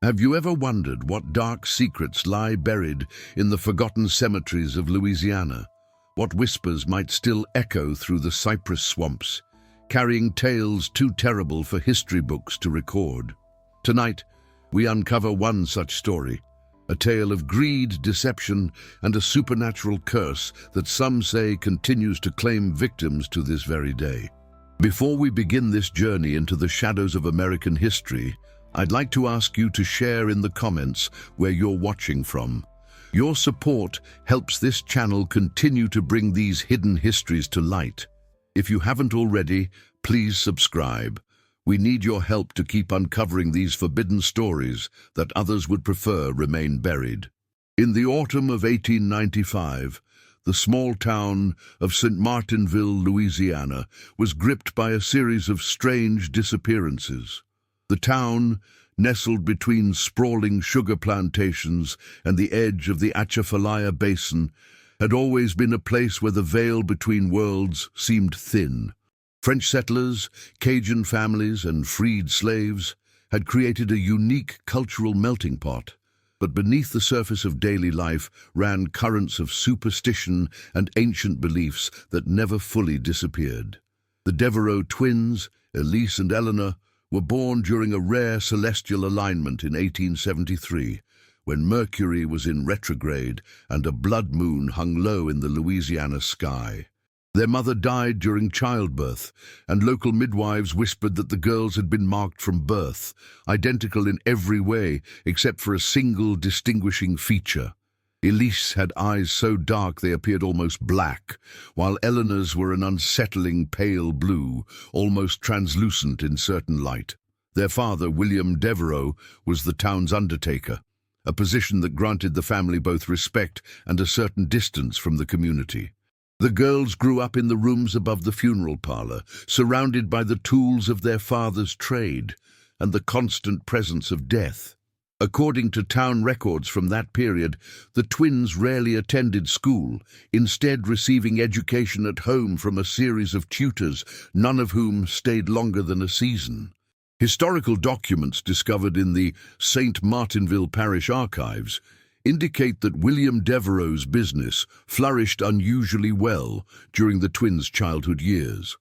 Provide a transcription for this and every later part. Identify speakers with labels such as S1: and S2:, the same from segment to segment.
S1: Have you ever wondered what dark secrets lie buried in the forgotten cemeteries of Louisiana? What whispers might still echo through the cypress swamps, carrying tales too terrible for history books to record? Tonight, we uncover one such story, a tale of greed, deception, and a supernatural curse that some say continues to claim victims to this very day. Before we begin this journey into the shadows of American history, I'd like to ask you to share in the comments where you're watching from. Your support helps this channel continue to bring these hidden histories to light. If you haven't already, please subscribe. We need your help to keep uncovering these forbidden stories that others would prefer remain buried. In the autumn of 1895, the small town of St. Martinville, Louisiana, was gripped by a series of strange disappearances. The town, nestled between sprawling sugar plantations and the edge of the Atchafalaya Basin, had always been a place where the veil between worlds seemed thin. French settlers, Cajun families, and freed slaves had created a unique cultural melting pot, but beneath the surface of daily life ran currents of superstition and ancient beliefs that never fully disappeared. The Devereaux twins, Elise and Eleanor, were born during a rare celestial alignment in 1873, when Mercury was in retrograde and a blood moon hung low in the Louisiana sky. Their mother died during childbirth, and local midwives whispered that the girls had been marked from birth, identical in every way except for a single distinguishing feature. Elise had eyes so dark they appeared almost black, while Eleanor's were an unsettling pale blue, almost translucent in certain light. Their father, William Devereaux, was the town's undertaker, a position that granted the family both respect and a certain distance from the community. The girls grew up in the rooms above the funeral parlor, surrounded by the tools of their father's trade and the constant presence of death. According to town records from that period, the twins rarely attended school, instead receiving education at home from a series of tutors, none of whom stayed longer than a season. Historical documents discovered in the St. Martinville Parish archives indicate that William Devereaux's business flourished unusually well during the twins' childhood years.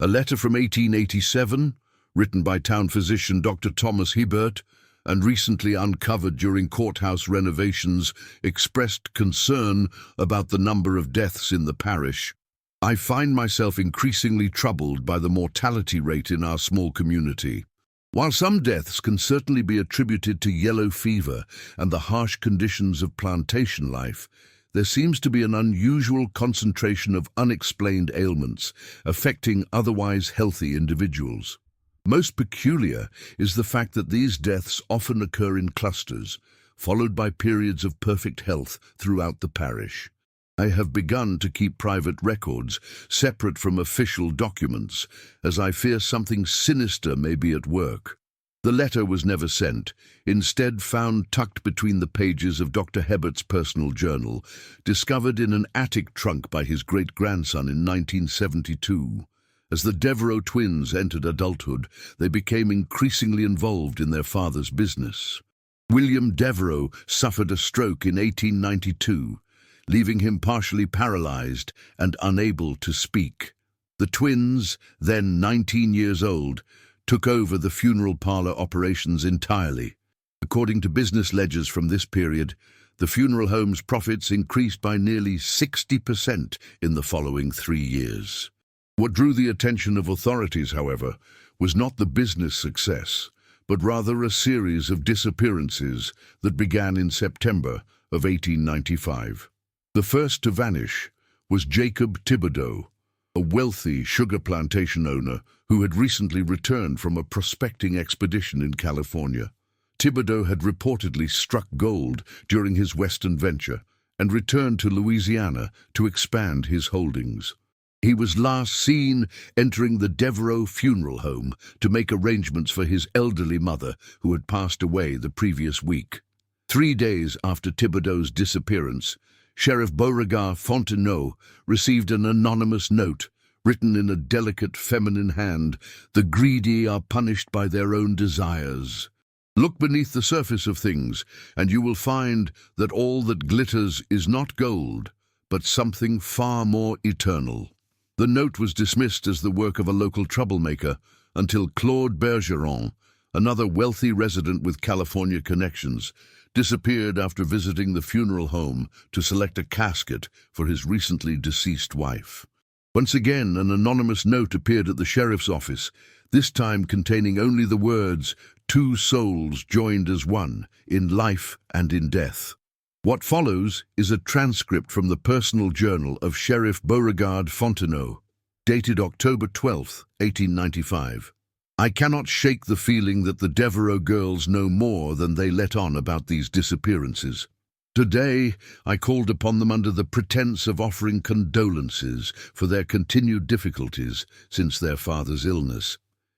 S1: A letter from 1887, written by town physician Dr. Thomas Hebert, and recently uncovered during courthouse renovations, expressed concern about the number of deaths in the parish. I find myself increasingly troubled by the mortality rate in our small community. While some deaths can certainly be attributed to yellow fever and the harsh conditions of plantation life, there seems to be an unusual concentration of unexplained ailments affecting otherwise healthy individuals. Most peculiar is the fact that these deaths often occur in clusters, followed by periods of perfect health throughout the parish. I have begun to keep private records, separate from official documents, as I fear something sinister may be at work. The letter was never sent, instead found tucked between the pages of Dr. Hebert's personal journal, discovered in an attic trunk by his great-grandson in 1972. As the Devereaux twins entered adulthood, they became increasingly involved in their father's business. William Devereaux suffered a stroke in 1892, leaving him partially paralyzed and unable to speak. The twins, then 19 years old, took over the funeral parlor operations entirely. According to business ledgers from this period, the funeral home's profits increased by nearly 60% in the following 3 years. What drew the attention of authorities, however, was not the business success, but rather a series of disappearances that began in September of 1895. The first to vanish was Jacob Thibodeau, a wealthy sugar plantation owner who had recently returned from a prospecting expedition in California. Thibodeau had reportedly struck gold during his western venture and returned to Louisiana to expand his holdings. He was last seen entering the Devereaux funeral home to make arrangements for his elderly mother, who had passed away the previous week. 3 days after Thibodeau's disappearance, Sheriff Beauregard Fontenot received an anonymous note, written in a delicate feminine hand: "The greedy are punished by their own desires." Look beneath the surface of things, and you will find that all that glitters is not gold, but something far more eternal. The note was dismissed as the work of a local troublemaker until Claude Bergeron, another wealthy resident with California connections, disappeared after visiting the funeral home to select a casket for his recently deceased wife. Once again, an anonymous note appeared at the sheriff's office, this time containing only the words, "Two souls joined as one, in life and in death." What follows is a transcript from the personal journal of Sheriff Beauregard Fontenot, dated October 12, 1895. I cannot shake the feeling that the Devereux girls know more than they let on about these disappearances. Today, I called upon them under the pretense of offering condolences for their continued difficulties since their father's illness.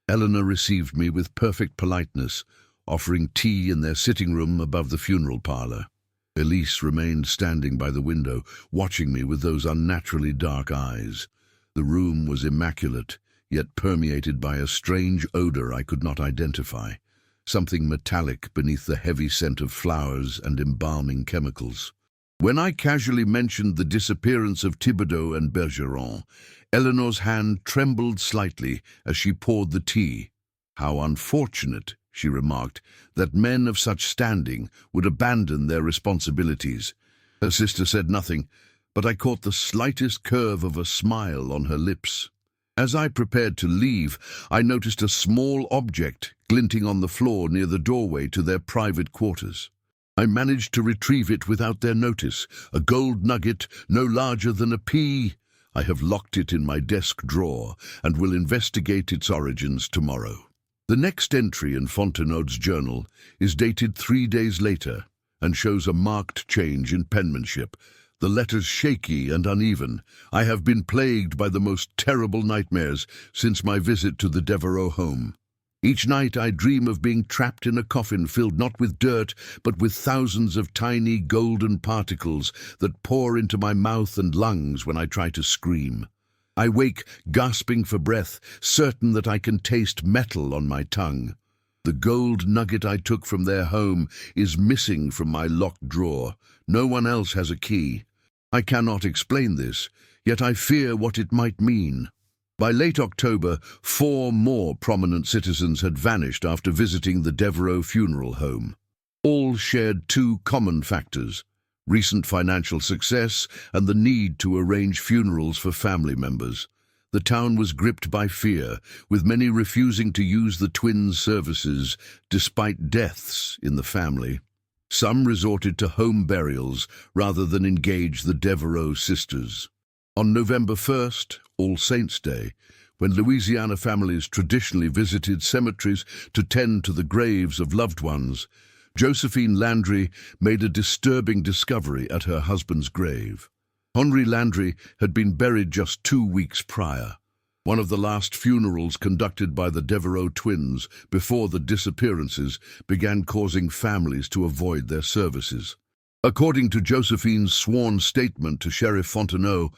S1: Eleanor received me with perfect politeness, offering tea in their sitting room above the funeral parlor. Elise remained standing by the window, watching me with those unnaturally dark eyes. The room was immaculate, yet permeated by a strange odor I could not identify, something metallic beneath the heavy scent of flowers and embalming chemicals. When I casually mentioned the disappearance of Thibodeau and Bergeron, Eleanor's hand trembled slightly as she poured the tea. "How unfortunate," she remarked, "that men of such standing would abandon their responsibilities." Her sister said nothing, but I caught the slightest curve of a smile on her lips. As I prepared to leave, I noticed a small object glinting on the floor near the doorway to their private quarters. I managed to retrieve it without their notice, a gold nugget no larger than a pea. I have locked it in my desk drawer and will investigate its origins tomorrow. The next entry in Fontenot's journal is dated 3 days later and shows a marked change in penmanship, the letters shaky and uneven. I have been plagued by the most terrible nightmares since my visit to the Devereux home. Each night I dream of being trapped in a coffin filled not with dirt, but with thousands of tiny golden particles that pour into my mouth and lungs when I try to scream. I wake gasping for breath, certain that I can taste metal on my tongue. The gold nugget I took from their home is missing from my locked drawer. No one else has a key. I cannot explain this, yet I fear what it might mean. By late October, 4 more prominent citizens had vanished after visiting the Devereux funeral home. All shared 2 common factors: recent financial success and the need to arrange funerals for family members. The town was gripped by fear, with many refusing to use the twins' services despite deaths in the family. Some resorted to home burials rather than engage the Devereux sisters. On November 1st, All Saints' Day, when Louisiana families traditionally visited cemeteries to tend to the graves of loved ones, Josephine Landry made a disturbing discovery at her husband's grave. Henri Landry had been buried just 2 weeks prior, one of the last funerals conducted by the Devereux twins before the disappearances began causing families to avoid their services. According to Josephine's sworn statement to Sheriff Fontenot,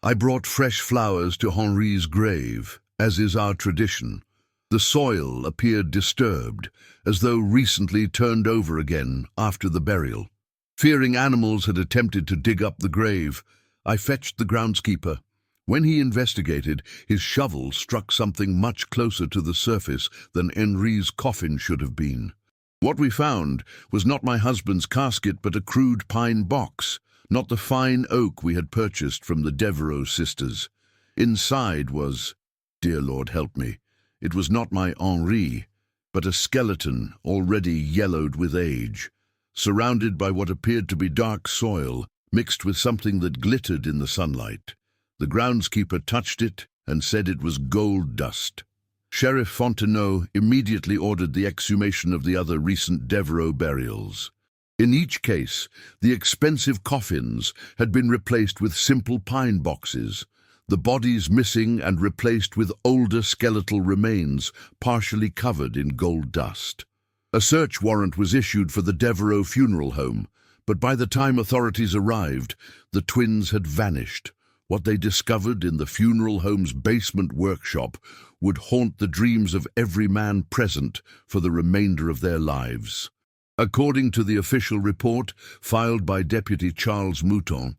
S1: "I brought fresh flowers to Henri's grave, as is our tradition. The soil appeared disturbed, as though recently turned over again after the burial. Fearing animals had attempted to dig up the grave, I fetched the groundskeeper. When he investigated, his shovel struck something much closer to the surface than Henri's coffin should have been. What we found was not my husband's casket, but a crude pine box, not the fine oak we had purchased from the Devereux sisters. Inside was, dear Lord help me, it was not my Henri, but a skeleton already yellowed with age, surrounded by what appeared to be dark soil, mixed with something that glittered in the sunlight. The groundskeeper touched it and said it was gold dust. Sheriff Fontenot immediately ordered the exhumation of the other recent Devereux burials. In each case, the expensive coffins had been replaced with simple pine boxes, the bodies missing and replaced with older skeletal remains partially covered in gold dust. A search warrant was issued for the Devereux funeral home, but by the time authorities arrived, the twins had vanished, What they discovered in the funeral home's basement workshop would haunt the dreams of every man present for the remainder of their lives. According to the official report filed by Deputy Charles Mouton,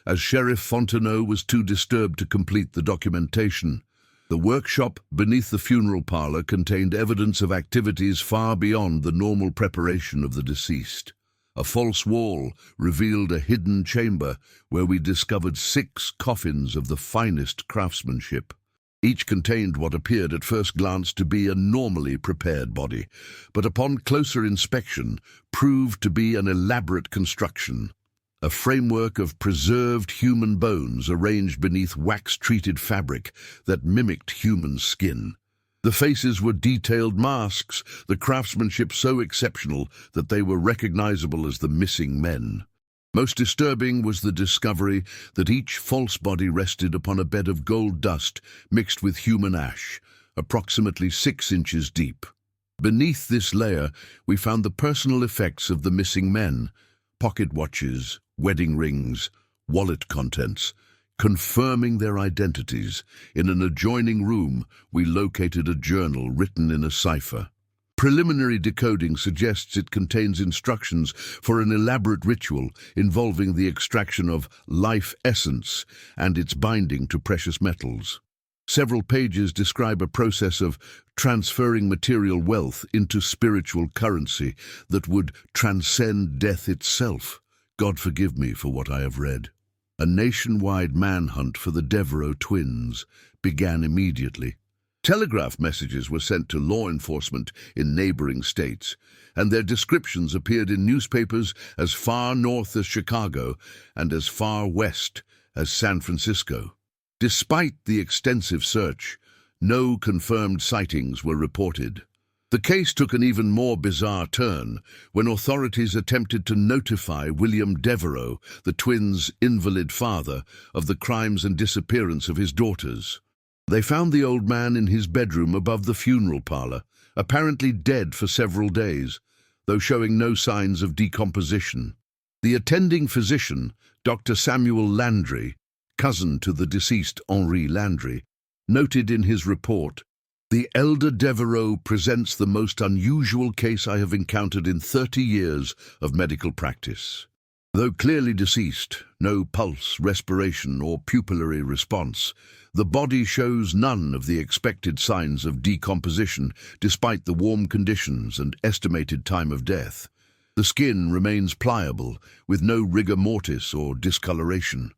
S1: as Sheriff Fontenot was too disturbed to complete the documentation, the workshop beneath the funeral parlor contained evidence of activities far beyond the normal preparation of the deceased. A false wall revealed a hidden chamber where we discovered 6 coffins of the finest craftsmanship. Each contained what appeared at first glance to be a normally prepared body, but upon closer inspection proved to be an elaborate construction. A framework of preserved human bones arranged beneath wax-treated fabric that mimicked human skin. The faces were detailed masks, the craftsmanship so exceptional that they were recognizable as the missing men. Most disturbing was the discovery that each false body rested upon a bed of gold dust mixed with human ash, approximately 6 inches deep. Beneath this layer, we found the personal effects of the missing men: pocket watches, wedding rings, wallet contents, confirming their identities. In an adjoining room, we located a journal written in a cipher. Preliminary decoding suggests it contains instructions for an elaborate ritual involving the extraction of life essence and its binding to precious metals. Several pages describe a process of transferring material wealth into spiritual currency that would transcend death itself. God forgive me for what I have read. A nationwide manhunt for the Devereaux twins began immediately. Telegraph messages were sent to law enforcement in neighboring states, and their descriptions appeared in newspapers as far north as Chicago and as far west as San Francisco. Despite the extensive search, no confirmed sightings were reported. The case took an even more bizarre turn when authorities attempted to notify William Devereaux, the twins' invalid father, of the crimes and disappearance of his daughters. They found the old man in his bedroom above the funeral parlor, apparently dead for several days, though showing no signs of decomposition. The attending physician, Dr. Samuel Landry, cousin to the deceased Henri Landry, noted in his report, "The elder Devereaux presents the most unusual case I have encountered in 30 years of medical practice. Though clearly deceased, no pulse, respiration, or pupillary response, the body shows none of the expected signs of decomposition despite the warm conditions and estimated time of death. The skin remains pliable, with no rigor mortis or discoloration.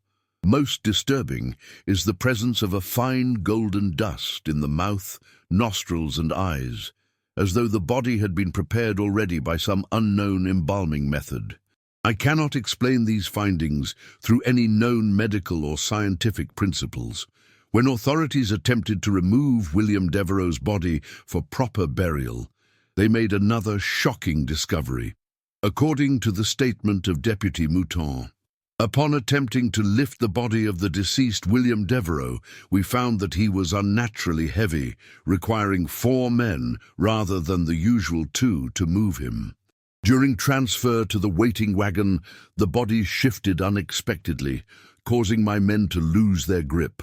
S1: Most disturbing is the presence of a fine golden dust in the mouth, nostrils, and eyes, as though the body had been prepared already by some unknown embalming method. I cannot explain these findings through any known medical or scientific principles. When authorities attempted to remove William Devereaux's body for proper burial, they made another shocking discovery. According to the statement of Deputy Mouton, upon attempting to lift the body of the deceased William Devereaux, we found that he was unnaturally heavy, requiring 4 men rather than the usual 2 to move him. During transfer to the waiting wagon, the body shifted unexpectedly, causing my men to lose their grip.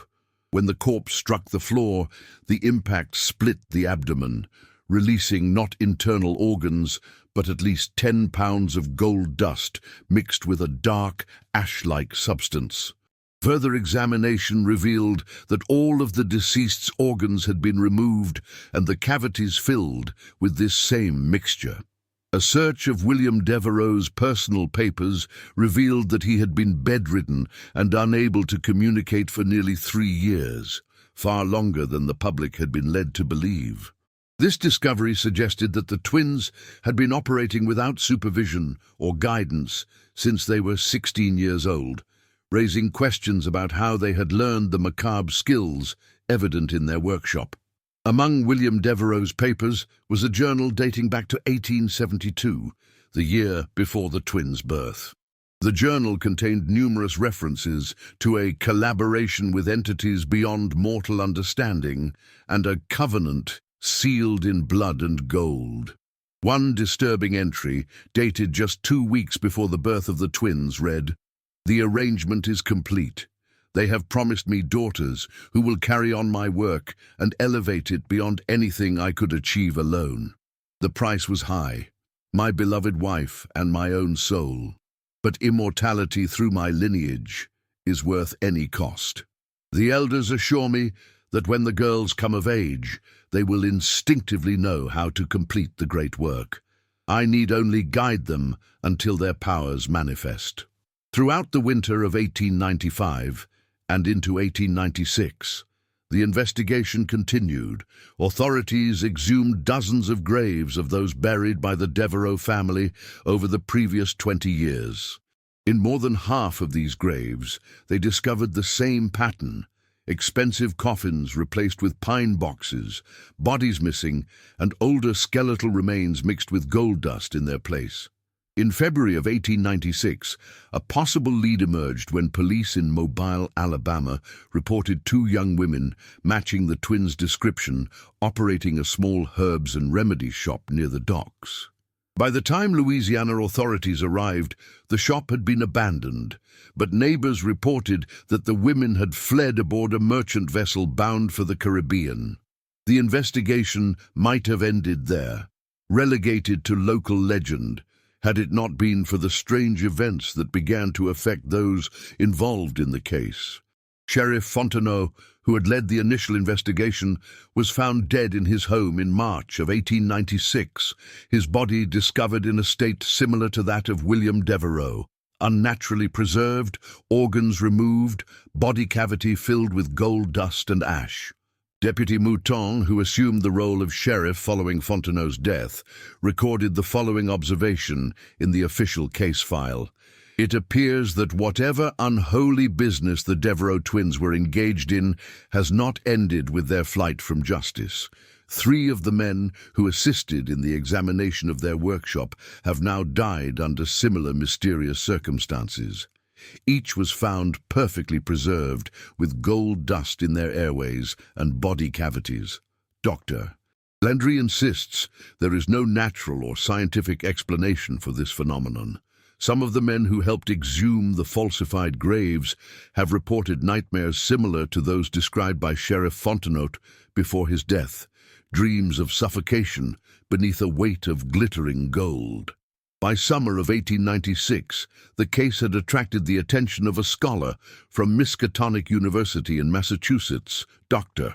S1: When the corpse struck the floor, the impact split the abdomen, releasing not internal organs, but at least 10 pounds of gold dust mixed with a dark, ash-like substance. Further examination revealed that all of the deceased's organs had been removed and the cavities filled with this same mixture. A search of William Devereaux's personal papers revealed that he had been bedridden and unable to communicate for nearly 3 years, far longer than the public had been led to believe. This discovery suggested that the twins had been operating without supervision or guidance since they were 16 years old, raising questions about how they had learned the macabre skills evident in their workshop. Among William Devereaux's papers was a journal dating back to 1872, the year before the twins' birth. The journal contained numerous references to a collaboration with entities beyond mortal understanding and a covenant sealed in blood and gold. One disturbing entry, dated just 2 weeks before the birth of the twins, read, "The arrangement is complete. They have promised me daughters who will carry on my work and elevate it beyond anything I could achieve alone. The price was high, my beloved wife and my own soul. But immortality through my lineage is worth any cost. The elders assure me that when the girls come of age, they will instinctively know how to complete the great work. I need only guide them until their powers manifest. Throughout the winter of 1895 and into 1896, the investigation continued. Authorities exhumed dozens of graves of those buried by the Devereux family over the previous 20 years. In more than half of these graves, they discovered the same pattern: expensive coffins replaced with pine boxes, bodies missing, and older skeletal remains mixed with gold dust in their place. In February of 1896, a possible lead emerged when police in Mobile, Alabama, reported two young women matching the twins' description, operating a small herbs and remedies shop near the docks. By the time Louisiana authorities arrived, the shop had been abandoned, but neighbors reported that the women had fled aboard a merchant vessel bound for the Caribbean. The investigation might have ended there, relegated to local legend, had it not been for the strange events that began to affect those involved in the case. Sheriff Fontenot, who had led the initial investigation, was found dead in his home in March of 1896, his body discovered in a state similar to that of William Devereux, unnaturally preserved, organs removed, body cavity filled with gold dust and ash. Deputy Mouton, who assumed the role of sheriff following Fontenot's death, recorded the following observation in the official case file. It appears that whatever unholy business the Devereux twins were engaged in has not ended with their flight from justice. 3 of the men who assisted in the examination of their workshop have now died under similar mysterious circumstances. Each was found perfectly preserved, with gold dust in their airways and body cavities. Dr. Landry insists there is no natural or scientific explanation for this phenomenon. Some of the men who helped exhume the falsified graves have reported nightmares similar to those described by Sheriff Fontenot before his death, dreams of suffocation beneath a weight of glittering gold. By summer of 1896, the case had attracted the attention of a scholar from Miskatonic University in Massachusetts, Dr.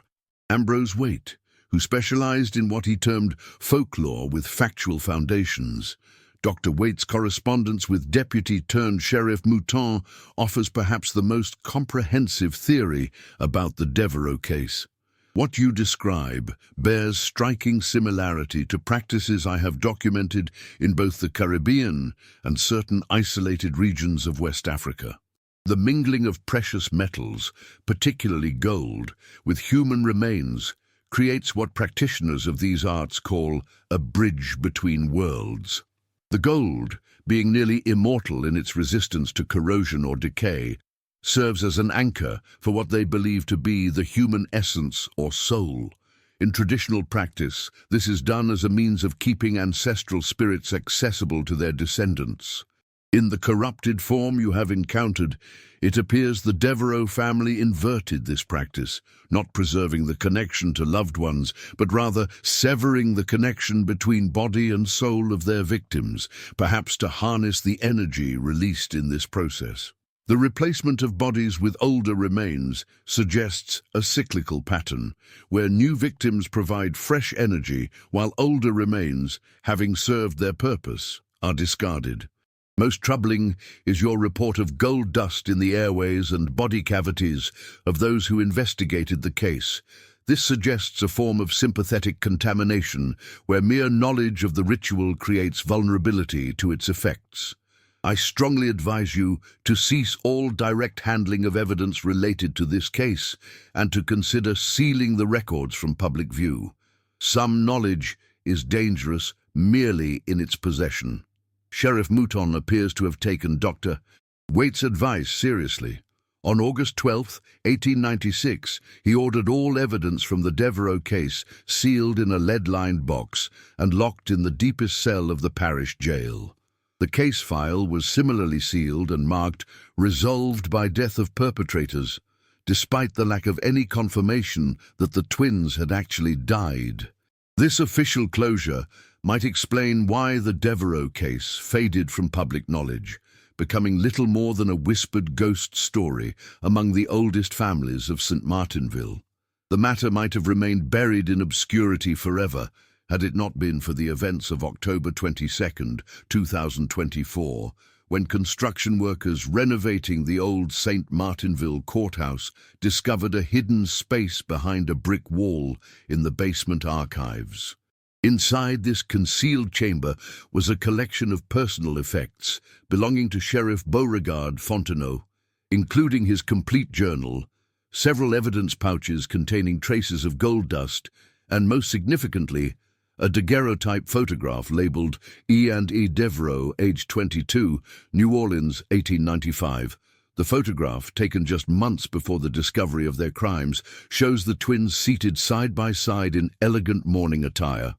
S1: Ambrose Waite, who specialized in what he termed folklore with factual foundations. Dr. Waite's correspondence with Deputy-turned-Sheriff Mouton offers perhaps the most comprehensive theory about the Devereux case. What you describe bears striking similarity to practices I have documented in both the Caribbean and certain isolated regions of West Africa. The mingling of precious metals, particularly gold, with human remains creates what practitioners of these arts call a bridge between worlds. The gold, being nearly immortal in its resistance to corrosion or decay, serves as an anchor for what they believe to be the human essence or soul. In traditional practice, this is done as a means of keeping ancestral spirits accessible to their descendants. In the corrupted form you have encountered, it appears the Devereux family inverted this practice, not preserving the connection to loved ones, but rather severing the connection between body and soul of their victims, perhaps to harness the energy released in this process. The replacement of bodies with older remains suggests a cyclical pattern, where new victims provide fresh energy while older remains, having served their purpose, are discarded. Most troubling is your report of gold dust in the airways and body cavities of those who investigated the case. This suggests a form of sympathetic contamination, where mere knowledge of the ritual creates vulnerability to its effects. I strongly advise you to cease all direct handling of evidence related to this case and to consider sealing the records from public view. Some knowledge is dangerous merely in its possession. Sheriff Mouton appears to have taken Dr. Waite's advice seriously. On August 12, 1896, he ordered all evidence from the Devereux case sealed in a lead-lined box and locked in the deepest cell of the parish jail. The case file was similarly sealed and marked "Resolved by death of perpetrators." despite the lack of any confirmation that the twins had actually died. This official closure might explain why the Devereux case faded from public knowledge, becoming little more than a whispered ghost story among the oldest families of St. Martinville. The matter might have remained buried in obscurity forever had it not been for the events of October 22, 2024, when construction workers renovating the old St. Martinville courthouse discovered a hidden space behind a brick wall in the basement archives. Inside this concealed chamber was a collection of personal effects belonging to Sheriff Beauregard Fontenot, including his complete journal, several evidence pouches containing traces of gold dust, and most significantly, a daguerreotype photograph labeled E&E Devereux, age 22, New Orleans, 1895. The photograph, taken just months before the discovery of their crimes, shows the twins seated side by side in elegant mourning attire.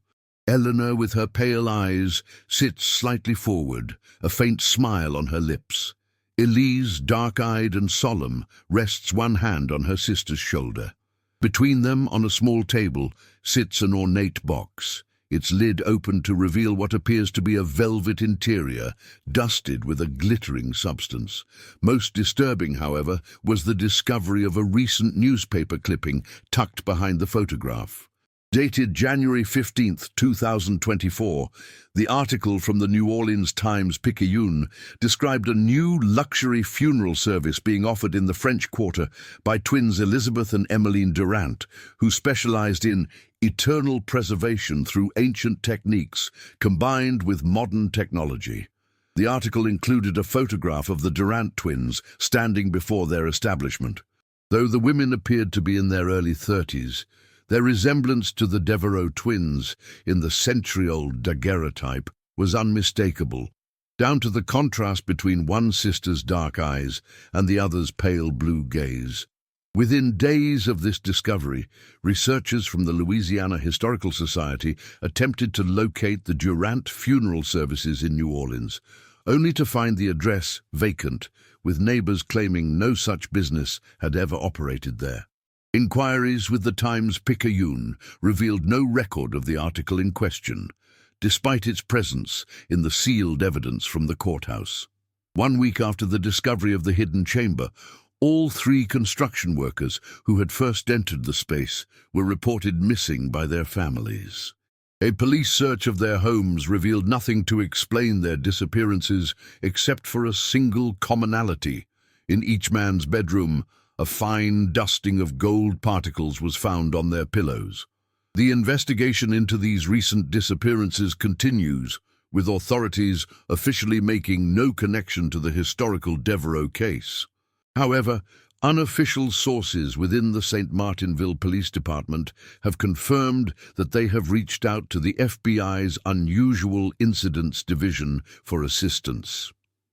S1: Eleanor, with her pale eyes, sits slightly forward, a faint smile on her lips. Elise, dark-eyed and solemn, rests one hand on her sister's shoulder. Between them, on a small table, sits an ornate box, its lid open to reveal what appears to be a velvet interior, dusted with a glittering substance. Most disturbing, however, was the discovery of a recent newspaper clipping tucked behind the photograph. Dated January 15, 2024, the article from the New Orleans Times-Picayune described a new luxury funeral service being offered in the French Quarter by twins Elizabeth and Emmeline Durant, who specialized in eternal preservation through ancient techniques combined with modern technology. The article included a photograph of the Durant twins standing before their establishment. Though the women appeared to be in their early 30s, their resemblance to the Devereux twins in the century-old daguerreotype was unmistakable, down to the contrast between one sister's dark eyes and the other's pale blue gaze. Within days of this discovery, researchers from the Louisiana Historical Society attempted to locate the Durant funeral services in New Orleans, only to find the address vacant, with neighbors claiming no such business had ever operated there. Inquiries with the Times-Picayune revealed no record of the article in question, despite its presence in the sealed evidence from the courthouse. 1 week after the discovery of the hidden chamber, all 3 construction workers who had first entered the space were reported missing by their families. A police search of their homes revealed nothing to explain their disappearances except for a single commonality. In each man's bedroom, a fine dusting of gold particles was found on their pillows. The investigation into these recent disappearances continues, with authorities officially making no connection to the historical Devereux case. However, unofficial sources within the St. Martinville Police Department have confirmed that they have reached out to the FBI's Unusual Incidents Division for assistance.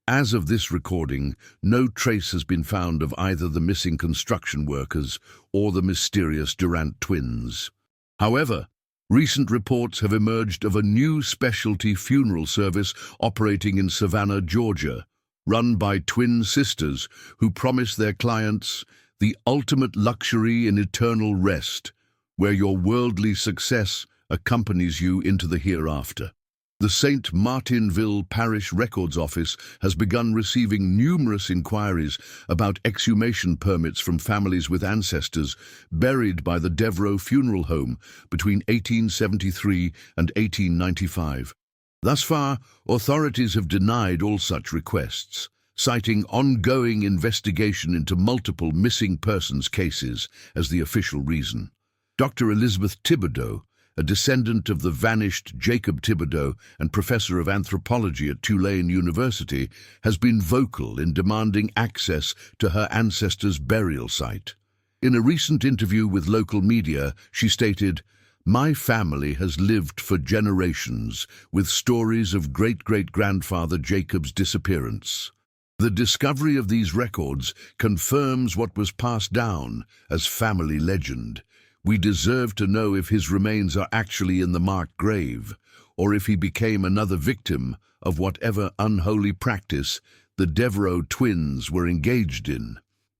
S1: As of this recording, no trace has been found of either the missing construction workers or the mysterious Durant twins. However, recent reports have emerged of a new specialty funeral service operating in Savannah, Georgia, run by twin sisters who promise their clients the ultimate luxury in eternal rest, where your worldly success accompanies you into the hereafter. The St. Martinville Parish Records Office has begun receiving numerous inquiries about exhumation permits from families with ancestors buried by the Devereux Funeral Home between 1873 and 1895. Thus far, authorities have denied all such requests, citing ongoing investigation into multiple missing persons cases as the official reason. Dr. Elizabeth Thibodeau, a descendant of the vanished Jacob Thibodeau and professor of anthropology at Tulane University, has been vocal in demanding access to her ancestors' burial site. In a recent interview with local media, she stated, "My family has lived for generations with stories of great-great-grandfather Jacob's disappearance. The discovery of these records confirms what was passed down as family legend. We deserve to know if his remains are actually in the marked grave, or if he became another victim of whatever unholy practice the Devereux twins were engaged in."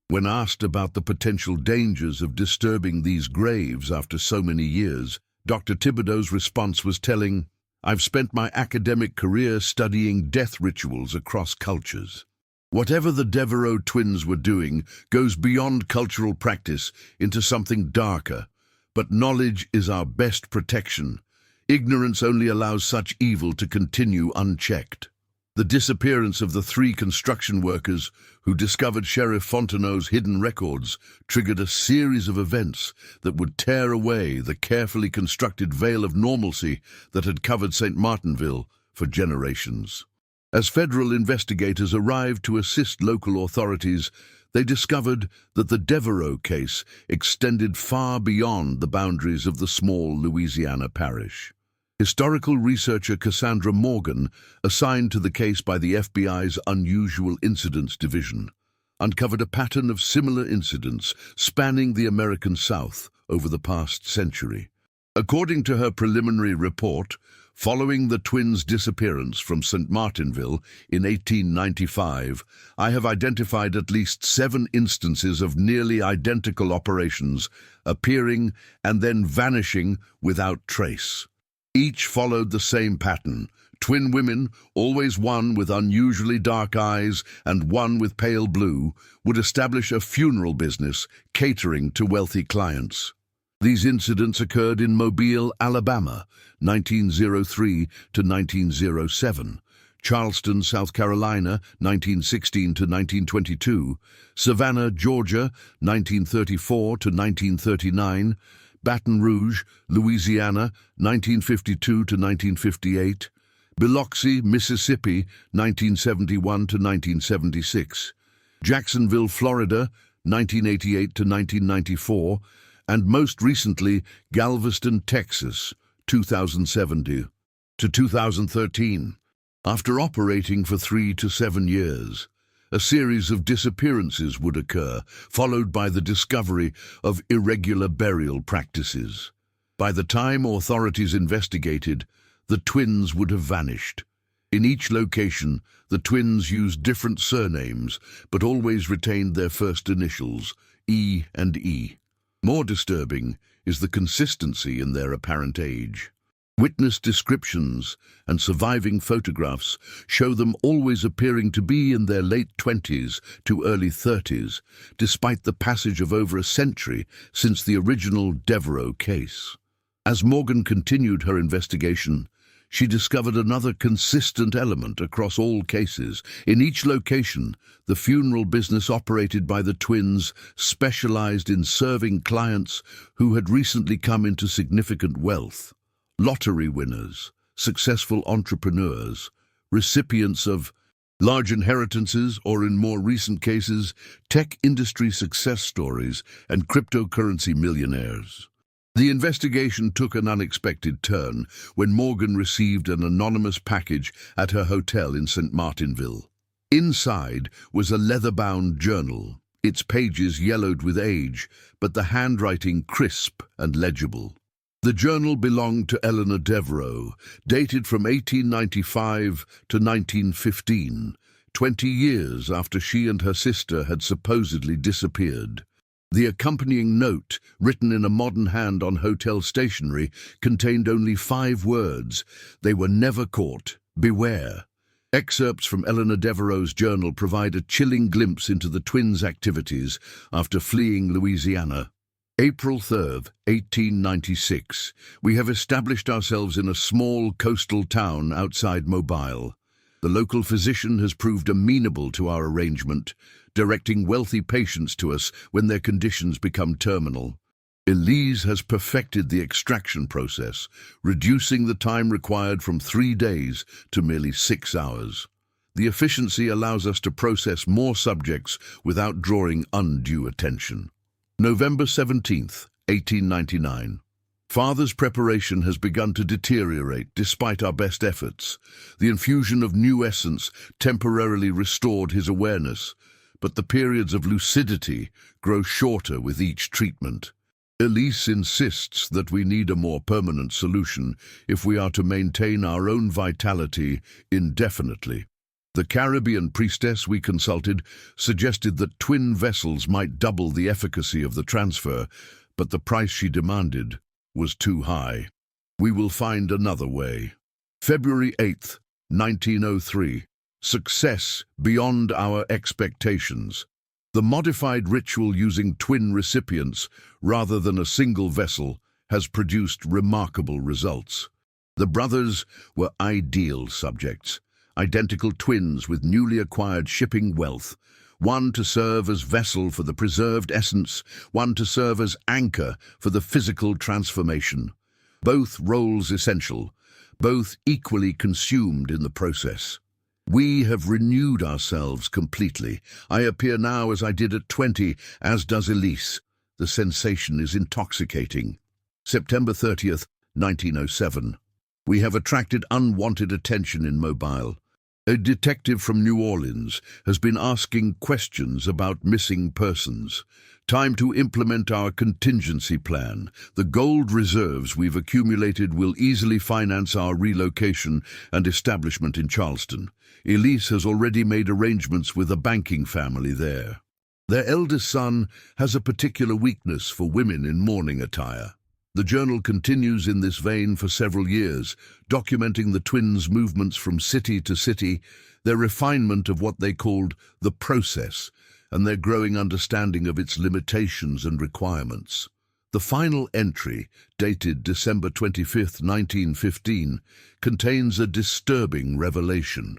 S1: When asked about the potential dangers of disturbing these graves after so many years, Dr. Thibodeau's response was telling, "I've spent my academic career studying death rituals across cultures. Whatever the Devereaux twins were doing goes beyond cultural practice into something darker. But knowledge is our best protection. Ignorance only allows such evil to continue unchecked." The disappearance of the 3 construction workers who discovered Sheriff Fontenot's hidden records triggered a series of events that would tear away the carefully constructed veil of normalcy that had covered St. Martinville for generations. As federal investigators arrived to assist local authorities, they discovered that the Devereaux case extended far beyond the boundaries of the small Louisiana parish. Historical researcher Cassandra Morgan, assigned to the case by the FBI's Unusual Incidents Division, uncovered a pattern of similar incidents spanning the American South over the past century. According to her preliminary report, following the twins' disappearance from St. Martinville in 1895, I have identified at least 7 instances of nearly identical operations appearing and then vanishing without trace. Each followed the same pattern: twin women, always one with unusually dark eyes and one with pale blue, would establish a funeral business catering to wealthy clients. These incidents occurred in Mobile, Alabama, 1903 to 1907, Charleston, South Carolina, 1916 to 1922, Savannah, Georgia, 1934 to 1939, Baton Rouge, Louisiana, 1952 to 1958, Biloxi, Mississippi, 1971 to 1976, Jacksonville, Florida, 1988 to 1994, and most recently Galveston, Texas, 2007 to 2013. After operating for 3 to 7 years, a series of disappearances would occur, followed by the discovery of irregular burial practices. By the time authorities investigated, the twins would have vanished. In each location, the twins used different surnames, but always retained their first initials, E and E. More disturbing is the consistency in their apparent age. Witness descriptions and surviving photographs show them always appearing to be in their late 20s to early 30s, despite the passage of over a century since the original Devereaux case. As Morgan continued her investigation, she discovered another consistent element across all cases. In each location, the funeral business operated by the twins specialized in serving clients who had recently come into significant wealth. Lottery winners, successful entrepreneurs, recipients of large inheritances, or in more recent cases, tech industry success stories and cryptocurrency millionaires. The investigation took an unexpected turn when Morgan received an anonymous package at her hotel in St. Martinville. Inside was a leather-bound journal, its pages yellowed with age, but the handwriting crisp and legible. The journal belonged to Eleanor Devereaux, dated from 1895 to 1915, 20 years after she and her sister had supposedly disappeared. The accompanying note, written in a modern hand on hotel stationery, contained only 5 words: "They were never caught. Beware." Excerpts from Eleanor Devereaux's journal provide a chilling glimpse into the twins' activities after fleeing Louisiana. April 3rd, 1896. We have established ourselves in a small coastal town outside Mobile. The local physician has proved amenable to our arrangement, directing wealthy patients to us when their conditions become terminal. Elise has perfected the extraction process, reducing the time required from 3 days to merely 6 hours. The efficiency allows us to process more subjects without drawing undue attention. November 17th, 1899. Father's preparation has begun to deteriorate despite our best efforts. The infusion of new essence temporarily restored his awareness, but the periods of lucidity grow shorter with each treatment. Elise insists that we need a more permanent solution if we are to maintain our own vitality indefinitely. The Caribbean priestess we consulted suggested that twin vessels might double the efficacy of the transfer, but the price she demanded was too high. We will find another way. February 8th, 1903. Success beyond our expectations. The modified ritual using twin recipients rather than a single vessel has produced remarkable results. The brothers were ideal subjects, identical twins with newly acquired shipping wealth, one to serve as vessel for the preserved essence, one to serve as anchor for the physical transformation. Both roles essential, both equally consumed in the process. We have renewed ourselves completely. I appear now as I did at 20, as does Elise. The sensation is intoxicating. September 30th, 1907. We have attracted unwanted attention in Mobile. A detective from New Orleans has been asking questions about missing persons. Time to implement our contingency plan. The gold reserves we've accumulated will easily finance our relocation and establishment in Charleston. Elise has already made arrangements with a banking family there. Their eldest son has a particular weakness for women in mourning attire. The journal continues in this vein for several years, documenting the twins' movements from city to city, their refinement of what they called the process, and their growing understanding of its limitations and requirements. The final entry, dated December 25, 1915, contains a disturbing revelation.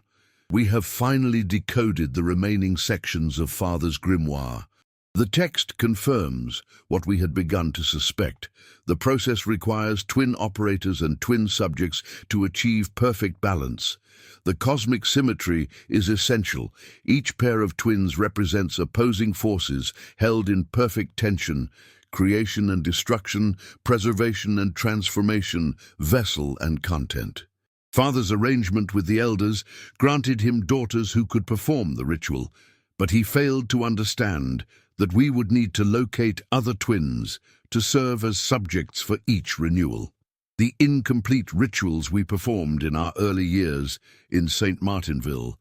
S1: We have finally decoded the remaining sections of Father's grimoire. The text confirms what we had begun to suspect. The process requires twin operators and twin subjects to achieve perfect balance. The cosmic symmetry is essential. Each pair of twins represents opposing forces held in perfect tension: creation and destruction, preservation and transformation, vessel and content. Father's arrangement with the elders granted him daughters who could perform the ritual, but he failed to understand that we would need to locate other twins to serve as subjects for each renewal. The incomplete rituals we performed in our early years in St. Martinville,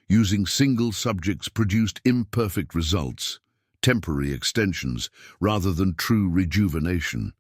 S1: using single subjects, produced imperfect results, temporary extensions rather than true rejuvenation.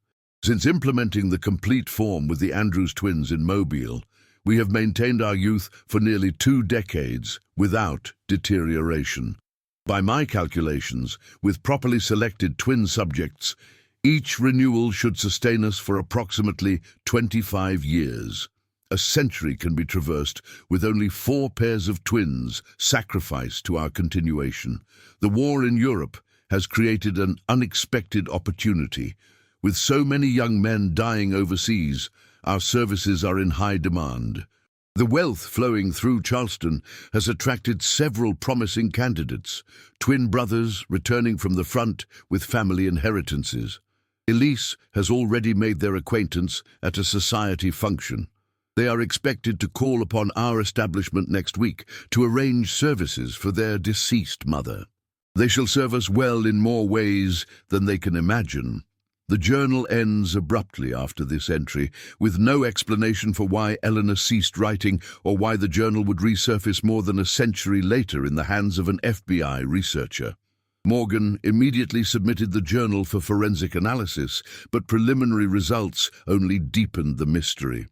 S1: Since implementing the complete form with the Andrews twins in Mobile, we have maintained our youth for nearly 2 decades without deterioration. By my calculations, with properly selected twin subjects, each renewal should sustain us for approximately 25 years. A century can be traversed with only 4 pairs of twins sacrificed to our continuation. The war in Europe has created an unexpected opportunity. With so many young men dying overseas, our services are in high demand. The wealth flowing through Charleston has attracted several promising candidates, twin brothers returning from the front with family inheritances. Elise has already made their acquaintance at a society function. They are expected to call upon our establishment next week to arrange services for their deceased mother. They shall serve us well in more ways than they can imagine. The journal ends abruptly after this entry, with no explanation for why Eleanor ceased writing or why the journal would resurface more than a century later in the hands of an FBI researcher. Morgan immediately submitted the journal for forensic analysis, but preliminary results only deepened the mystery.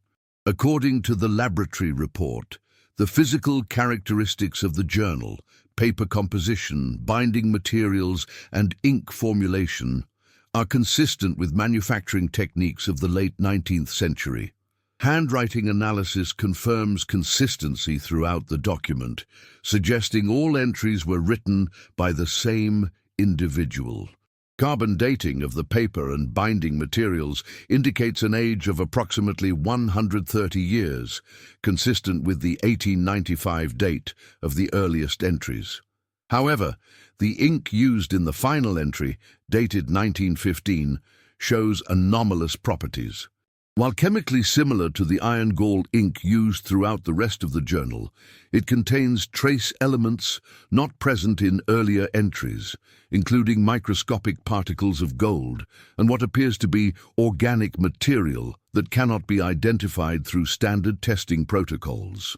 S1: According to the laboratory report, the physical characteristics of the journal, paper composition, binding materials, and ink formulation are consistent with manufacturing techniques of the late 19th century. Handwriting analysis confirms consistency throughout the document, suggesting all entries were written by the same individual. Carbon dating of the paper and binding materials indicates an age of approximately 130 years, consistent with the 1895 date of the earliest entries. However, the ink used in the final entry, dated 1915, shows anomalous properties. While chemically similar to the iron gall ink used throughout the rest of the journal, it contains trace elements not present in earlier entries, including microscopic particles of gold and what appears to be organic material that cannot be identified through standard testing protocols.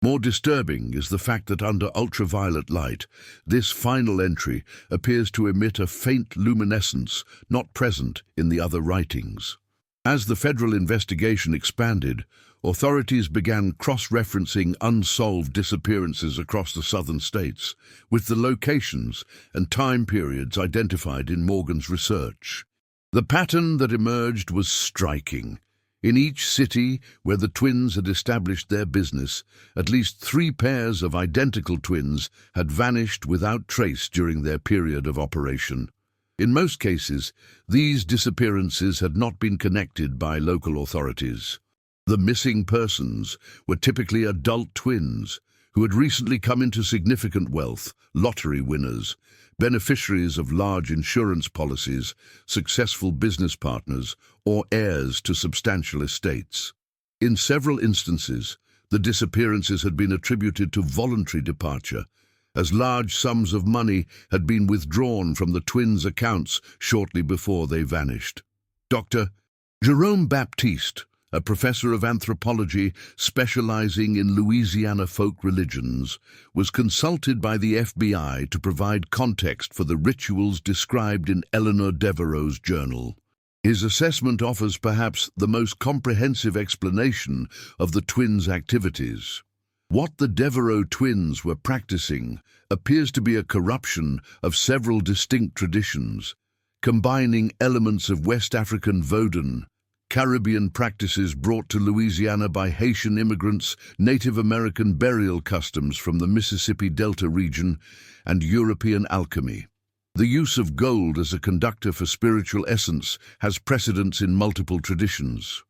S1: More disturbing is the fact that under ultraviolet light, this final entry appears to emit a faint luminescence not present in the other writings. As the federal investigation expanded, authorities began cross-referencing unsolved disappearances across the southern states, with the locations and time periods identified in Morgan's research. The pattern that emerged was striking. In each city where the twins had established their business, at least 3 pairs of identical twins had vanished without trace during their period of operation. In most cases, these disappearances had not been connected by local authorities. The missing persons were typically adult twins who had recently come into significant wealth, lottery winners, beneficiaries of large insurance policies, successful business partners, or heirs to substantial estates. In several instances, the disappearances had been attributed to voluntary departure, as large sums of money had been withdrawn from the twins' accounts shortly before they vanished. Dr. Jerome Baptiste, a professor of anthropology specializing in Louisiana folk religions, was consulted by the FBI to provide context for the rituals described in Eleanor Devereaux's journal. His assessment offers perhaps the most comprehensive explanation of the twins' activities. What the Devereaux twins were practicing appears to be a corruption of several distinct traditions, combining elements of West African Vodun, Caribbean practices brought to Louisiana by Haitian immigrants, Native American burial customs from the Mississippi Delta region, and European alchemy. The use of gold as a conductor for spiritual essence has precedence in multiple traditions.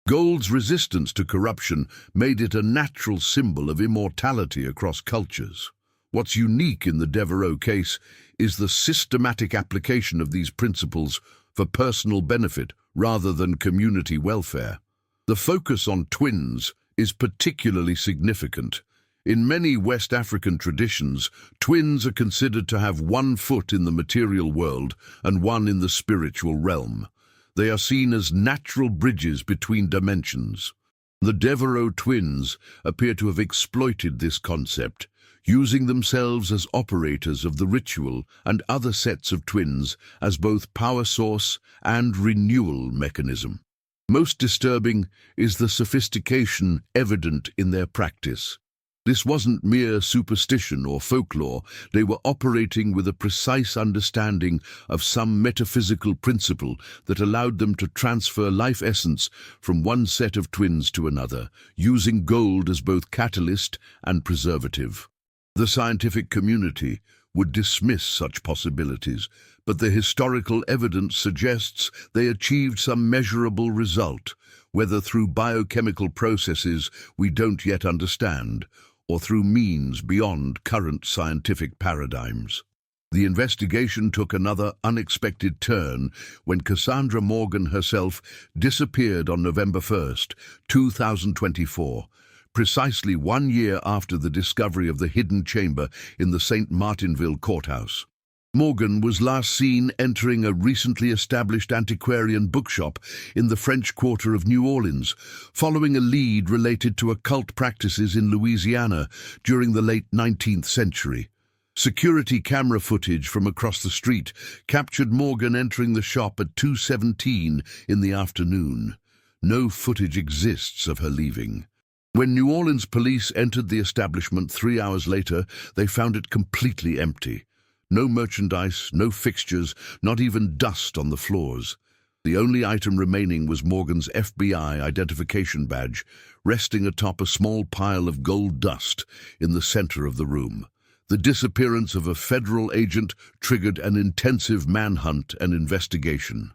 S1: Gold's resistance to corruption made it a natural symbol of immortality across cultures. What's unique in the Devereaux case is the systematic application of these principles for personal benefit rather than community welfare. The focus on twins is particularly significant. In many West African traditions, twins are considered to have 1 foot in the material world and 1 in the spiritual realm. They are seen as natural bridges between dimensions. The Devereaux twins appear to have exploited this concept, using themselves as operators of the ritual and other sets of twins as both power source and renewal mechanism. Most disturbing is the sophistication evident in their practice. This wasn't mere superstition or folklore. They were operating with a precise understanding of some metaphysical principle that allowed them to transfer life essence from one set of twins to another, using gold as both catalyst and preservative. The scientific community would dismiss such possibilities, but the historical evidence suggests they achieved some measurable result, whether through biochemical processes we don't yet understand, or through means beyond current scientific paradigms. The investigation took another unexpected turn when Cassandra Morgan herself disappeared on November 1st, 2024, precisely 1 year after the discovery of the hidden chamber in the St. Martinville courthouse. Morgan was last seen entering a recently established antiquarian bookshop in the French Quarter of New Orleans, following a lead related to occult practices in Louisiana during the late 19th century. Security camera footage from across the street captured Morgan entering the shop at 2:17 in the afternoon. No footage exists of her leaving. When New Orleans police entered the establishment 3 hours later, they found it completely empty. No merchandise, no fixtures, not even dust on the floors. The only item remaining was Morgan's FBI identification badge, resting atop a small pile of gold dust in the center of the room. The disappearance of a federal agent triggered an intensive manhunt and investigation.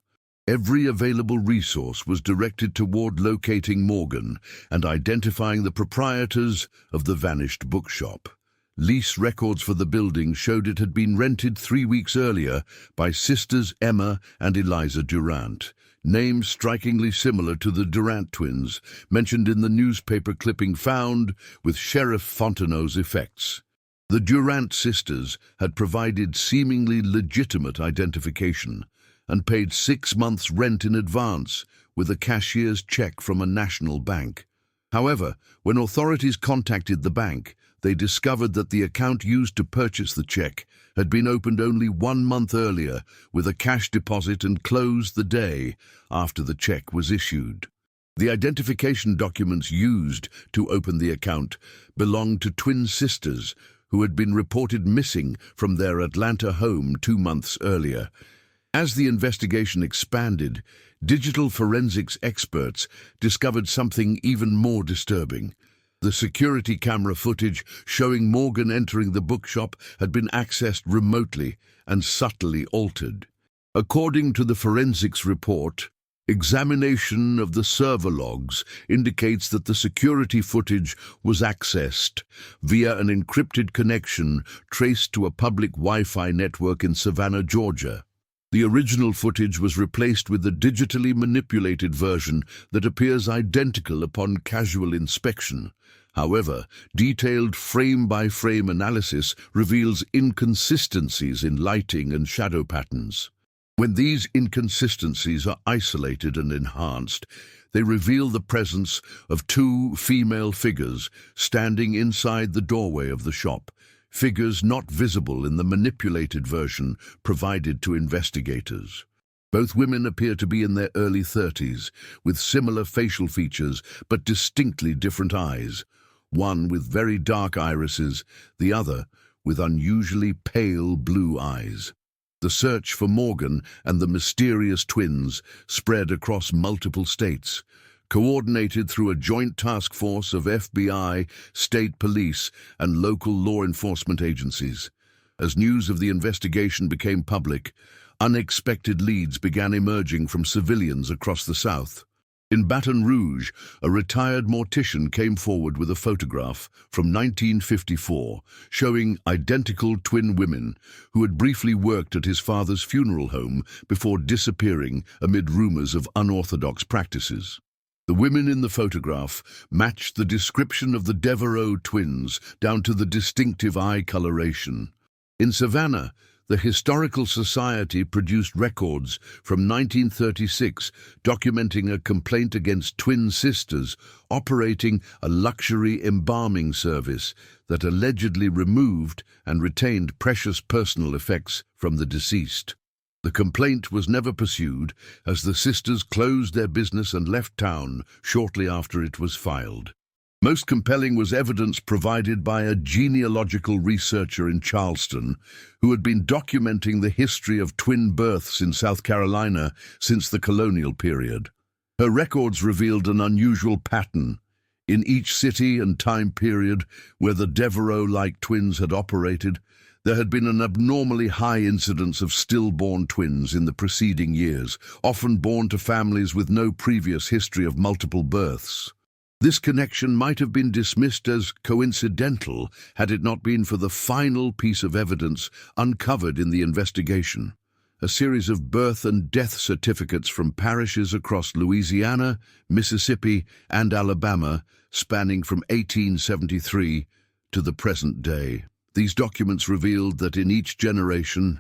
S1: Every available resource was directed toward locating Morgan and identifying the proprietors of the vanished bookshop. Lease records for the building showed it had been rented 3 weeks earlier by sisters Emma and Eliza Durant, names strikingly similar to the Durant twins mentioned in the newspaper clipping found with Sheriff Fontenot's effects. The Durant sisters had provided seemingly legitimate identification and paid 6 months' rent in advance with a cashier's check from a national bank. However, when authorities contacted the bank, they discovered that the account used to purchase the check had been opened only 1 month earlier with a cash deposit and closed the day after the check was issued. The identification documents used to open the account belonged to twin sisters who had been reported missing from their Atlanta home 2 months earlier. As the investigation expanded, digital forensics experts discovered something even more disturbing. The security camera footage showing Morgan entering the bookshop had been accessed remotely and subtly altered. According to the forensics report, examination of the server logs indicates that the security footage was accessed via an encrypted connection traced to a public Wi-Fi network in Savannah, Georgia. The original footage was replaced with a digitally manipulated version that appears identical upon casual inspection. However, detailed frame-by-frame analysis reveals inconsistencies in lighting and shadow patterns. When these inconsistencies are isolated and enhanced, they reveal the presence of 2 female figures standing inside the doorway of the shop, figures not visible in the manipulated version provided to investigators. Both women appear to be in their early 30s, with similar facial features but distinctly different eyes, one with very dark irises, the other with unusually pale blue eyes. The search for Morgan and the mysterious twins spread across multiple states, coordinated through a joint task force of FBI, state police, and local law enforcement agencies. As news of the investigation became public, unexpected leads began emerging from civilians across the South. In Baton Rouge, a retired mortician came forward with a photograph from 1954 showing identical twin women who had briefly worked at his father's funeral home before disappearing amid rumors of unorthodox practices. The women in the photograph matched the description of the Devereaux twins down to the distinctive eye coloration. In Savannah, the Historical Society produced records from 1936 documenting a complaint against twin sisters operating a luxury embalming service that allegedly removed and retained precious personal effects from the deceased. The complaint was never pursued as the sisters closed their business and left town shortly after it was filed. Most compelling was evidence provided by a genealogical researcher in Charleston who had been documenting the history of twin births in South Carolina since the colonial period. Her records revealed an unusual pattern. In each city and time period where the Devereaux-like twins had operated, there had been an abnormally high incidence of stillborn twins in the preceding years, often born to families with no previous history of multiple births. This connection might have been dismissed as coincidental had it not been for the final piece of evidence uncovered in the investigation. A series of birth and death certificates from parishes across Louisiana, Mississippi, and Alabama, spanning from 1873 to the present day. These documents revealed that in each generation,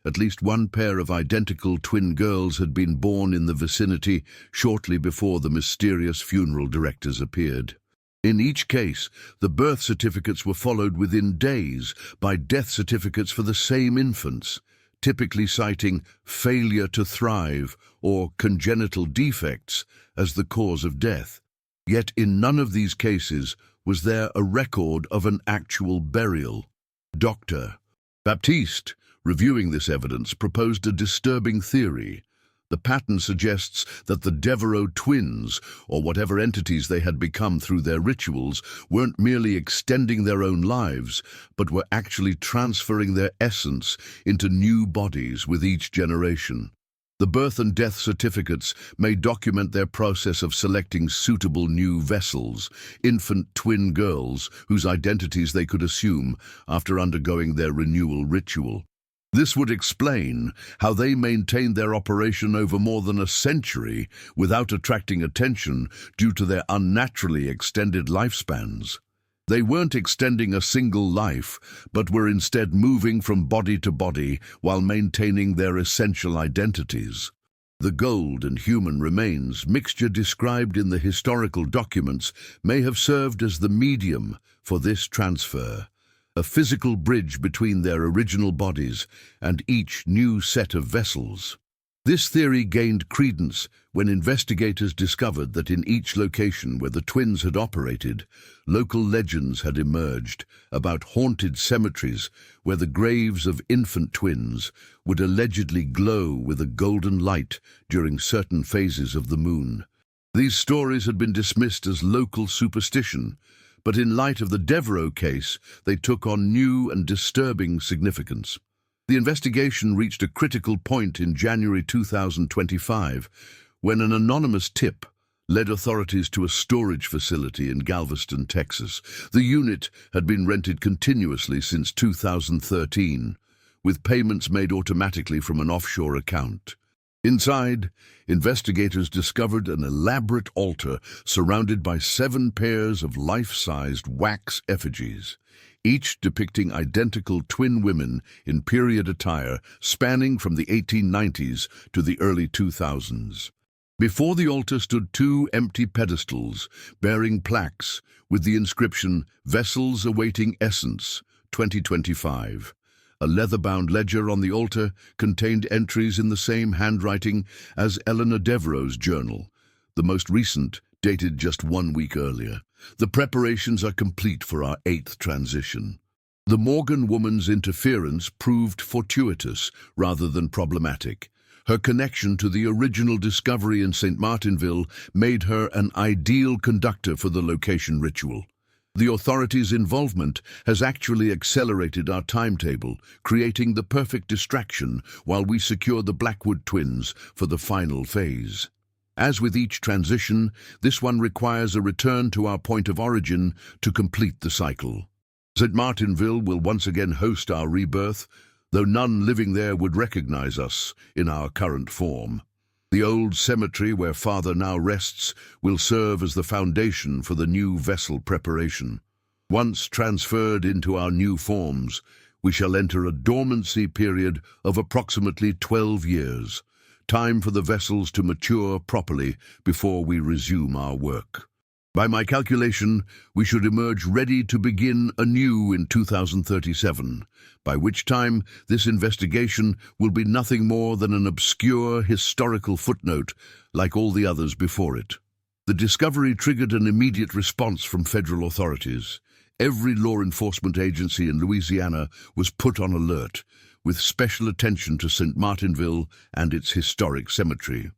S1: at least one pair of identical twin girls had been born in the vicinity shortly before the mysterious funeral directors appeared. In each case, the birth certificates were followed within days by death certificates for the same infants, typically citing failure to thrive or congenital defects as the cause of death. Yet in none of these cases was there a record of an actual burial. Dr. Baptiste, reviewing this evidence, proposed a disturbing theory. The pattern suggests that the Devereaux twins, or whatever entities they had become through their rituals, weren't merely extending their own lives, but were actually transferring their essence into new bodies with each generation. The birth and death certificates may document their process of selecting suitable new vessels, infant twin girls whose identities they could assume after undergoing their renewal ritual. This would explain how they maintained their operation over more than a century without attracting attention due to their unnaturally extended lifespans. They weren't extending a single life, but were instead moving from body to body while maintaining their essential identities. The gold and human remains mixture described in the historical documents may have served as the medium for this transfer, a physical bridge between their original bodies and each new set of vessels. This theory gained credence when investigators discovered that in each location where the twins had operated, local legends had emerged about haunted cemeteries where the graves of infant twins would allegedly glow with a golden light during certain phases of the moon. These stories had been dismissed as local superstition, but in light of the Devereaux case, they took on new and disturbing significance. The investigation reached a critical point in January 2025 when an anonymous tip led authorities to a storage facility in Galveston, Texas. The unit had been rented continuously since 2013, with payments made automatically from an offshore account. Inside, investigators discovered an elaborate altar surrounded by 7 pairs of life-sized wax effigies, each depicting identical twin women in period attire spanning from the 1890s to the early 2000s. Before the altar stood 2 empty pedestals bearing plaques with the inscription "Vessels Awaiting Essence, 2025. A leather-bound ledger on the altar contained entries in the same handwriting as Eleanor Devereaux's journal, the most recent dated just 1 week earlier. The preparations are complete for our 8th transition. The Morgan woman's interference proved fortuitous rather than problematic. Her connection to the original discovery in St. Martinville made her an ideal conductor for the location ritual. The authorities' involvement has actually accelerated our timetable, creating the perfect distraction while we secure the Blackwood twins for the final phase. As with each transition, this one requires a return to our point of origin to complete the cycle. St. Martinville will once again host our rebirth, though none living there would recognize us in our current form. The old cemetery where Father now rests will serve as the foundation for the new vessel preparation. Once transferred into our new forms, we shall enter a dormancy period of approximately 12 years. Time for the vessels to mature properly before we resume our work. By my calculation, we should emerge ready to begin anew in 2037, by which time this investigation will be nothing more than an obscure historical footnote like all the others before it. The discovery triggered an immediate response from federal authorities. Every law enforcement agency in Louisiana was put on alert, with special attention to St. Martinville and its historic cemetery.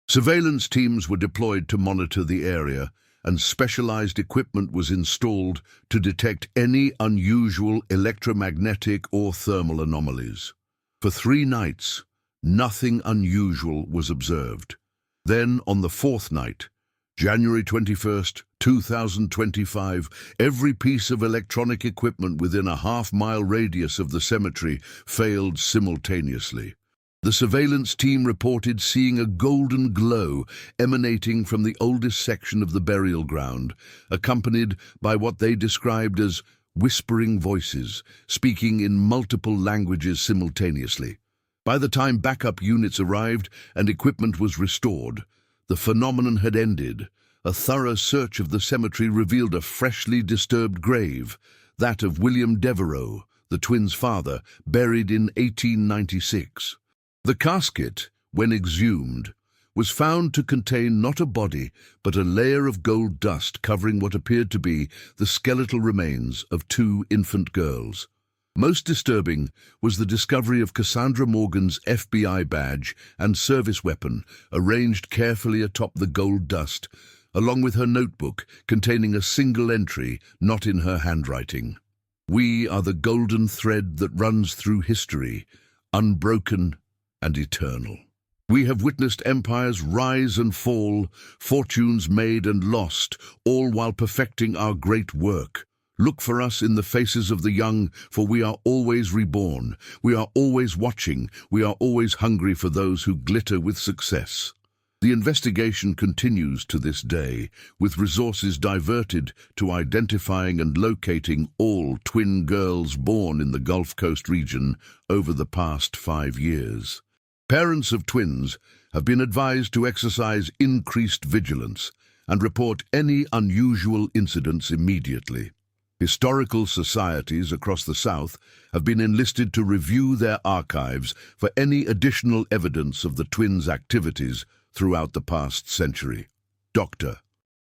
S1: Surveillance teams were deployed to monitor the area, and specialized equipment was installed to detect any unusual electromagnetic or thermal anomalies. For 3 nights, nothing unusual was observed. Then, on the 4th night, January 21st, 2025, every piece of electronic equipment within a half-mile radius of the cemetery failed simultaneously. The surveillance team reported seeing a golden glow emanating from the oldest section of the burial ground, accompanied by what they described as whispering voices, speaking in multiple languages simultaneously. By the time backup units arrived and equipment was restored, the phenomenon had ended. A thorough search of the cemetery revealed a freshly disturbed grave, that of William Devereaux, the twins' father, buried in 1896. The casket, when exhumed, was found to contain not a body, but a layer of gold dust covering what appeared to be the skeletal remains of 2 infant girls. Most disturbing was the discovery of Cassandra Morgan's FBI badge and service weapon arranged carefully atop the gold dust, along with her notebook containing a single entry not in her handwriting. "We are the golden thread that runs through history, unbroken and eternal. We have witnessed empires rise and fall, fortunes made and lost, all while perfecting our great work. Look for us in the faces of the young, for we are always reborn. We are always watching. We are always hungry for those who glitter with success." The investigation continues to this day, with resources diverted to identifying and locating all twin girls born in the Gulf Coast region over the past 5 years. Parents of twins have been advised to exercise increased vigilance and report any unusual incidents immediately. Historical societies across the South have been enlisted to review their archives for any additional evidence of the twins' activities throughout the past century. Dr.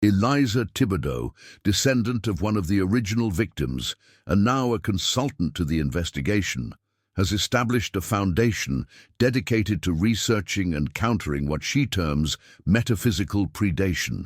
S1: Eliza Thibodeau, descendant of one of the original victims and now a consultant to the investigation, has established a foundation dedicated to researching and countering what she terms metaphysical predation.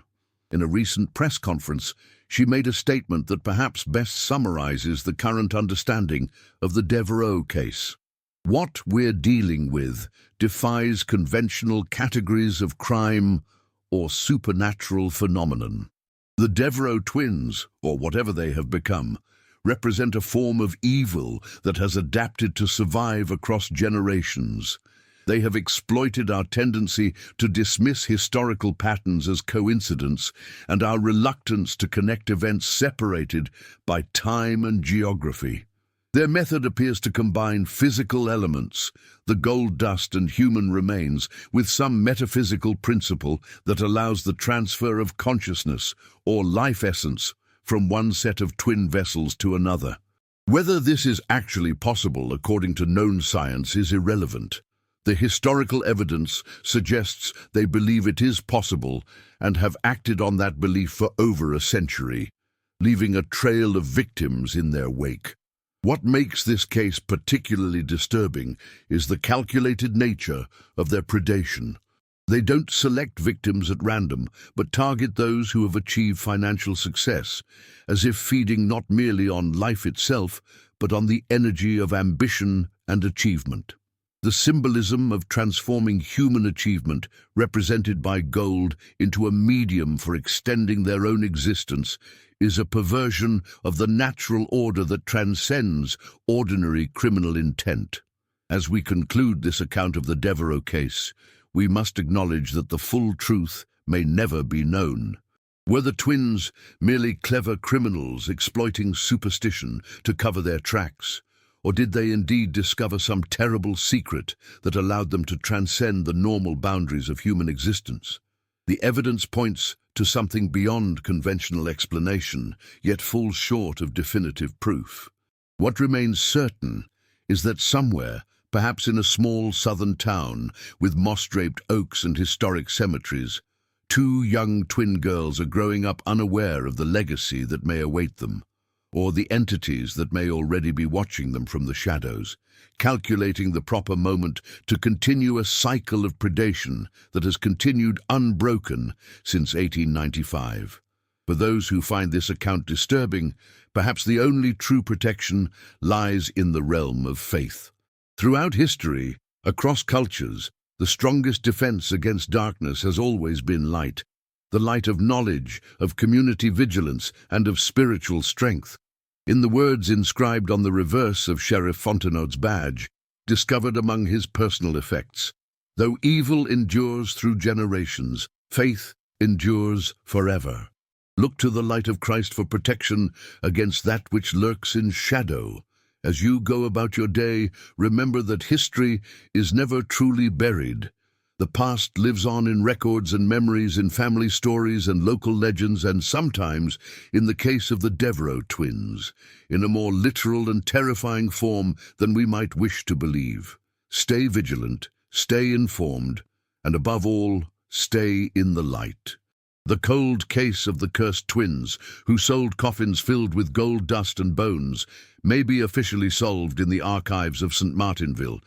S1: In a recent press conference, she made a statement that perhaps best summarizes the current understanding of the Devereaux case. What we're dealing with defies conventional categories of crime or supernatural phenomenon. The Devereaux twins, or whatever they have become, represent a form of evil that has adapted to survive across generations. They have exploited our tendency to dismiss historical patterns as coincidence and our reluctance to connect events separated by time and geography. Their method appears to combine physical elements, the gold dust and human remains, with some metaphysical principle that allows the transfer of consciousness or life essence from one set of twin vessels to another. Whether this is actually possible according to known science is irrelevant. The historical evidence suggests they believe it is possible and have acted on that belief for over a century, leaving a trail of victims in their wake. What makes this case particularly disturbing is the calculated nature of their predation. They don't select victims at random, but target those who have achieved financial success, as if feeding not merely on life itself, but on the energy of ambition and achievement. The symbolism of transforming human achievement, represented by gold, into a medium for extending their own existence, is a perversion of the natural order that transcends ordinary criminal intent. As we conclude this account of the Devereaux case, we must acknowledge that the full truth may never be known. Were the twins merely clever criminals exploiting superstition to cover their tracks? Or did they indeed discover some terrible secret that allowed them to transcend the normal boundaries of human existence? The evidence points to something beyond conventional explanation, yet falls short of definitive proof. What remains certain is that somewhere, perhaps in a small southern town with moss-draped oaks and historic cemeteries, two young twin girls are growing up unaware of the legacy that may await them, or the entities that may already be watching them from the shadows, calculating the proper moment to continue a cycle of predation that has continued unbroken since 1895. For those who find this account disturbing, perhaps the only true protection lies in the realm of faith. Throughout history, across cultures, the strongest defense against darkness has always been light, the light of knowledge, of community vigilance, and of spiritual strength. In the words inscribed on the reverse of Sheriff Fontenot's badge, discovered among his personal effects, "Though evil endures through generations, faith endures forever. Look to the light of Christ for protection against that which lurks in shadow. As you go about your day, remember that history is never truly buried. The past lives on in records and memories, in family stories and local legends, and sometimes, in the case of the Devereaux twins, in a more literal and terrifying form than we might wish to believe. Stay vigilant, stay informed, and above all, stay in the light." The cold case of the cursed twins, who sold coffins filled with gold dust and bones, may be officially solved in the archives of St. Martinville,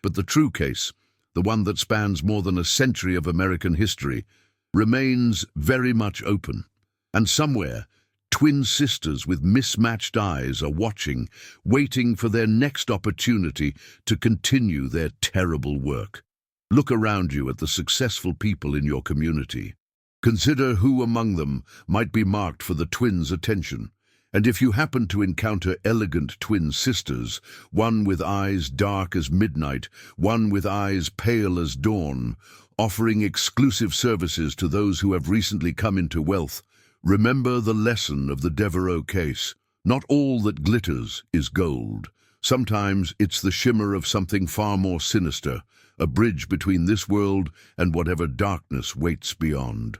S1: but the true case, the one that spans more than a century of American history, remains very much open. And somewhere, twin sisters with mismatched eyes are watching, waiting for their next opportunity to continue their terrible work. Look around you at the successful people in your community. Consider who among them might be marked for the twins' attention. And if you happen to encounter elegant twin sisters, one with eyes dark as midnight, one with eyes pale as dawn, offering exclusive services to those who have recently come into wealth, remember the lesson of the Devereaux case. Not all that glitters is gold. Sometimes it's the shimmer of something far more sinister, a bridge between this world and whatever darkness waits beyond.